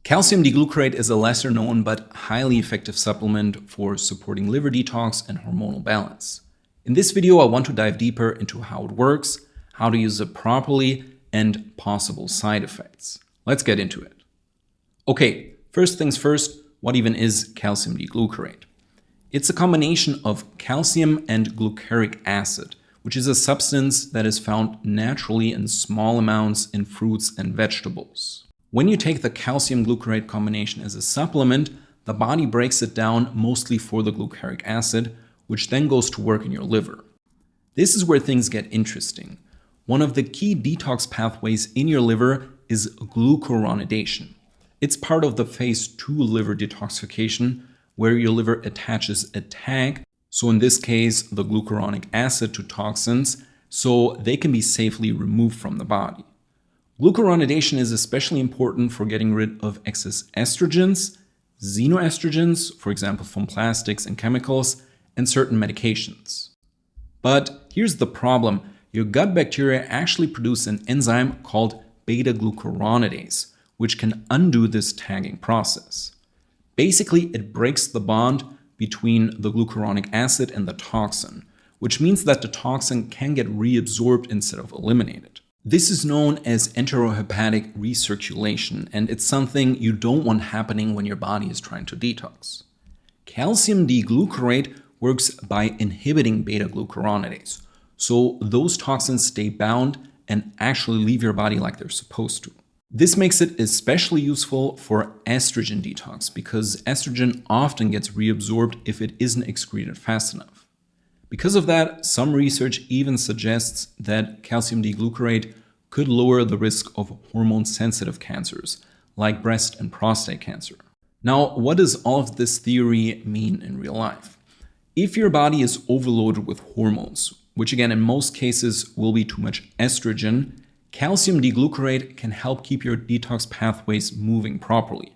Calcium-D-Glucarate is a lesser known but highly effective supplement for supporting liver detox and hormonal balance. In this video, I want to dive deeper into how it works, how to use it properly, and possible side effects. Let's get into it. Okay, first things first, what even is calcium-D-glucarate? It's a combination of calcium and glucaric acid, which is a substance that is found naturally in small amounts in fruits and vegetables. When you take the calcium-glucarate combination as a supplement, the body breaks it down mostly for the glucaric acid, which then goes to work in your liver. This is where things get interesting. One of the key detox pathways in your liver is glucuronidation. It's part of the phase 2 liver detoxification, where your liver attaches a tag, so in this case the glucuronic acid, to toxins, so they can be safely removed from the body. Glucuronidation is especially important for getting rid of excess estrogens, xenoestrogens, for example from plastics and chemicals, and certain medications. But here's the problem. Your gut bacteria actually produce an enzyme called beta-glucuronidase, which can undo this tagging process. Basically, it breaks the bond between the glucuronic acid and the toxin, which means that the toxin can get reabsorbed instead of eliminated. This is known as enterohepatic recirculation, and it's something you don't want happening when your body is trying to detox. Calcium-D-glucarate works by inhibiting beta-glucuronidase, so those toxins stay bound and actually leave your body like they're supposed to. This makes it especially useful for estrogen detox because estrogen often gets reabsorbed if it isn't excreted fast enough. Because of that, some research even suggests that calcium-D-glucarate could lower the risk of hormone-sensitive cancers like breast and prostate cancer. Now, what does all of this theory mean in real life? If your body is overloaded with hormones, which again in most cases will be too much estrogen, calcium-D-glucarate can help keep your detox pathways moving properly.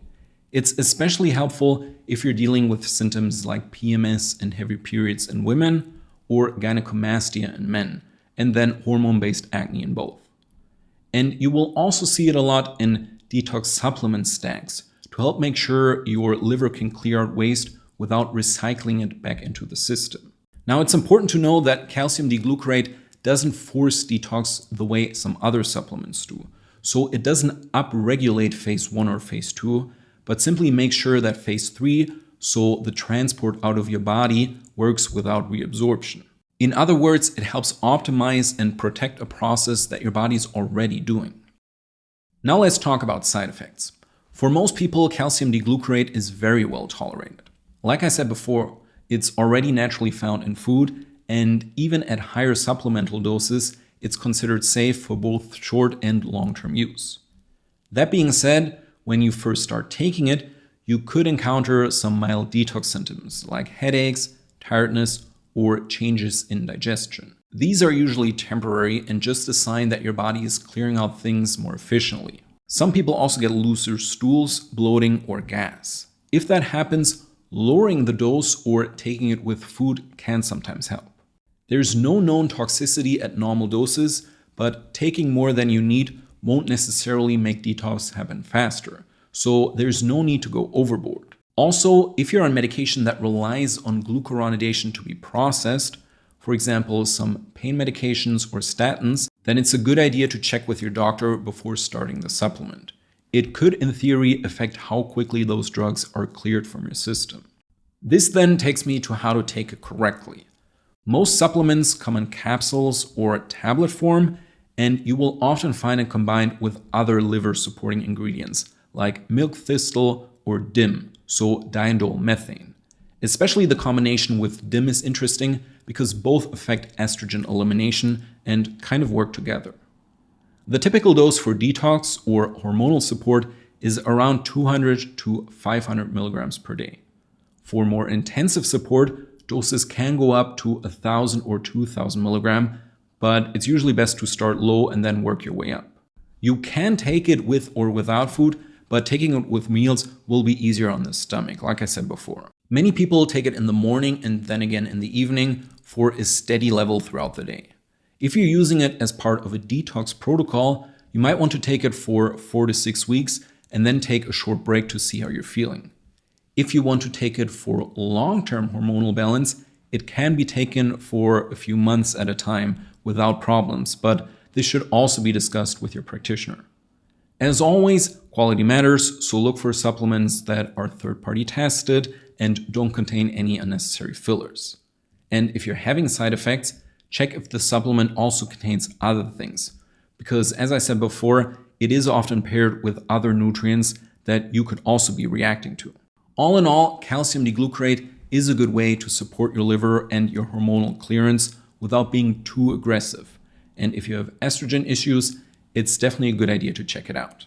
It's especially helpful if you're dealing with symptoms like PMS and heavy periods in women, or gynecomastia in men, and then hormone-based acne in both. And you will also see it a lot in detox supplement stacks to help make sure your liver can clear out waste without recycling it back into the system. Now, it's important to know that calcium-D-glucarate doesn't force detox the way some other supplements do. So it doesn't upregulate phase 1 or phase 2, but simply makes sure that phase 3, so the transport out of your body, works without reabsorption. In other words, it helps optimize and protect a process that your body's already doing. Now let's talk about side effects. For most people, calcium-D-glucarate is very well tolerated. Like I said before, it's already naturally found in food, and even at higher supplemental doses, it's considered safe for both short and long-term use. That being said, when you first start taking it, you could encounter some mild detox symptoms like headaches, tiredness, or changes in digestion. These are usually temporary and just a sign that your body is clearing out things more efficiently. Some people also get looser stools, bloating, or gas. If that happens, lowering the dose or taking it with food can sometimes help. There's no known toxicity at normal doses, but taking more than you need won't necessarily make detox happen faster, so there's no need to go overboard. Also, if you're on medication that relies on glucuronidation to be processed, for example, some pain medications or statins, then it's a good idea to check with your doctor before starting the supplement. It could, in theory, affect how quickly those drugs are cleared from your system. This then takes me to how to take it correctly. Most supplements come in capsules or tablet form, and you will often find it combined with other liver-supporting ingredients like milk thistle or DIM, so diindole methane. Especially the combination with DIM is interesting because both affect estrogen elimination and kind of work together. The typical dose for detox or hormonal support is around 200 to 500 milligrams per day. For more intensive support, doses can go up to 1,000 or 2,000 milligram, but it's usually best to start low and then work your way up. You can take it with or without food, but taking it with meals will be easier on the stomach, like I said before. Many people take it in the morning and then again in the evening for a steady level throughout the day. If you're using it as part of a detox protocol, you might want to take it for 4 to 6 weeks and then take a short break to see how you're feeling. If you want to take it for long-term hormonal balance, it can be taken for a few months at a time without problems, but this should also be discussed with your practitioner. As always, quality matters, so look for supplements that are third-party tested and don't contain any unnecessary fillers. And if you're having side effects, check if the supplement also contains other things, because as I said before, it is often paired with other nutrients that you could also be reacting to. All in all, calcium D-glucarate is a good way to support your liver and your hormonal clearance without being too aggressive. And if you have estrogen issues, it's definitely a good idea to check it out.